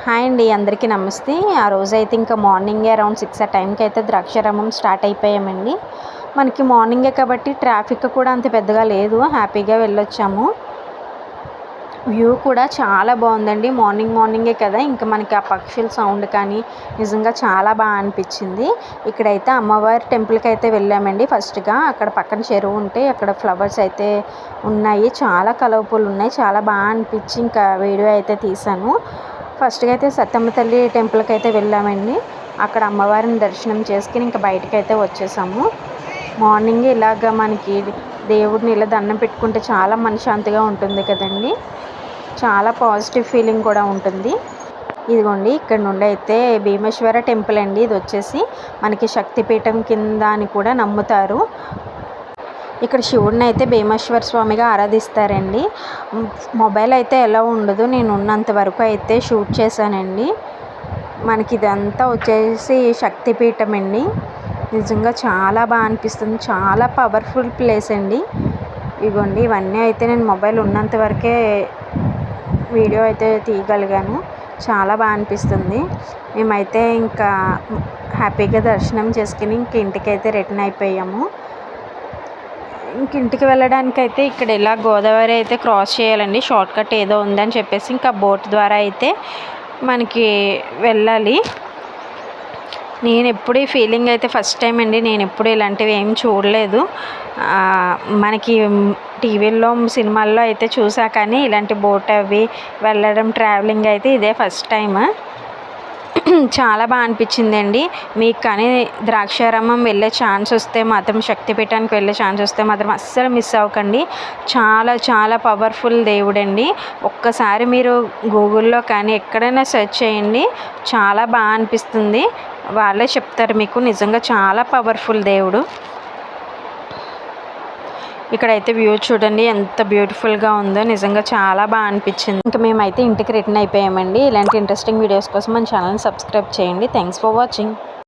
Hi అండి, అందరికీ నమస్తే. ఆ రోజైతే ఇంకా మార్నింగే అరౌండ్ 6 ఆ టైంకి అయితే ద్రాక్షారామం స్టార్ట్ అయిపోయామండి. మనకి మార్నింగే కాబట్టి ట్రాఫిక్ కూడా అంత పెద్దగా లేదు, హ్యాపీగా వెళ్ళొచ్చాము. వ్యూ కూడా చాలా బాగుందండి. మార్నింగే కదా, ఇంకా మనకి ఆ పక్షుల సౌండ్ కానీ నిజంగా చాలా బాగా అనిపించింది. ఇక్కడైతే అమ్మవారి టెంపుల్కి అయితే వెళ్ళామండి. ఫస్ట్గా అక్కడ పక్కన చెరువు ఉంటే అక్కడ ఫ్లవర్స్ అయితే ఉన్నాయి, చాలా కలర్ఫుల్ ఉన్నాయి, చాలా బాగా అనిపించి ఇంకా వీడియో అయితే తీశాను. ఫస్ట్గా అయితే సత్తమ్మ తల్లి టెంపుల్కి అయితే వెళ్ళామండి. అక్కడ అమ్మవారిని దర్శనం చేసుకుని ఇంకా బయటకైతే వచ్చేసాము. మార్నింగే ఇలాగ మనకి దేవుడిని ఇలా దండం పెట్టుకుంటే చాలా మనశ్శాంతిగా ఉంటుంది కదండి, చాలా పాజిటివ్ ఫీలింగ్ కూడా ఉంటుంది. ఇదిగోండి, ఇక్కడ నుండి అయితే భీమేశ్వర టెంపుల్ అండి. ఇది వచ్చేసి మనకి శక్తిపీఠం కింద అని కూడా నమ్ముతారు. ఇక్కడ శివుడిని అయితే భీమేశ్వర స్వామిగా ఆరాధిస్తారండి. మొబైల్ అయితే ఎలా ఉండదు, నేను ఉన్నంత వరకు అయితే షూట్ చేశానండి. మనకి ఇదంతా వచ్చేసి శక్తిపీఠం అండి. నిజంగా చాలా బాగా అనిపిస్తుంది, చాలా పవర్ఫుల్ ప్లేస్ అండి. ఇదిగోండి, ఇవన్నీ అయితే నేను మొబైల్ ఉన్నంత వరకే వీడియో అయితే తీయగలిగాను. చాలా బాగా అనిపిస్తుంది. మేమైతే ఇంకా హ్యాపీగా దర్శనం చేసుకుని ఇంటికైతే రిటర్న్ అయిపోయాము. ఇంటికి వెళ్ళడానికైతే ఇక్కడ ఇలా గోదావరి అయితే క్రాస్ చేయాలండి. షార్ట్కట్ ఏదో ఉందని చెప్పేసి ఇంకా బోట్ ద్వారా అయితే మనకి వెళ్ళాలి. నేను ఎప్పుడు ఈ ఫీలింగ్ అయితే ఫస్ట్ టైం అండి. నేను ఎప్పుడు ఇలాంటివి ఏం చూడలేదు. మనకి టీవీల్లో సినిమాల్లో అయితే చూసా, కానీ ఇలాంటి బోట్ అవి వెళ్ళడం ట్రావెలింగ్ అయితే ఇదే ఫస్ట్ టైం. చాలా బాగా అనిపించిందండి. మీకు కానీ ద్రాక్షారామం వెళ్ళే ఛాన్స్ వస్తే మాత్రం, శక్తిపీఠానికి వెళ్ళే ఛాన్స్ వస్తే మాత్రం అస్సలు మిస్ అవ్వకండి. చాలా చాలా పవర్ఫుల్ దేవుడండి. ఒక్కసారి మీరు గూగుల్లో కానీ ఎక్కడైనా సెర్చ్ చేయండి, చాలా బాగా అనిపిస్తుంది. వాళ్ళే చెప్తారు మీకు, నిజంగా చాలా పవర్ఫుల్ దేవుడు. ఇక్కడైతే వ్యూ చూడండి ఎంత బ్యూటిఫుల్గా ఉందో, నిజంగా చాలా బాగా అనిపించింది. ఇంకా మేమైతే ఇంటికి రిటర్న్ అయిపోయామండి. ఇలాంటి ఇంట్రెస్టింగ్ వీడియోస్ కోసం మన ఛానల్ని సబ్స్క్రైబ్ చేయండి. Thanks for watching.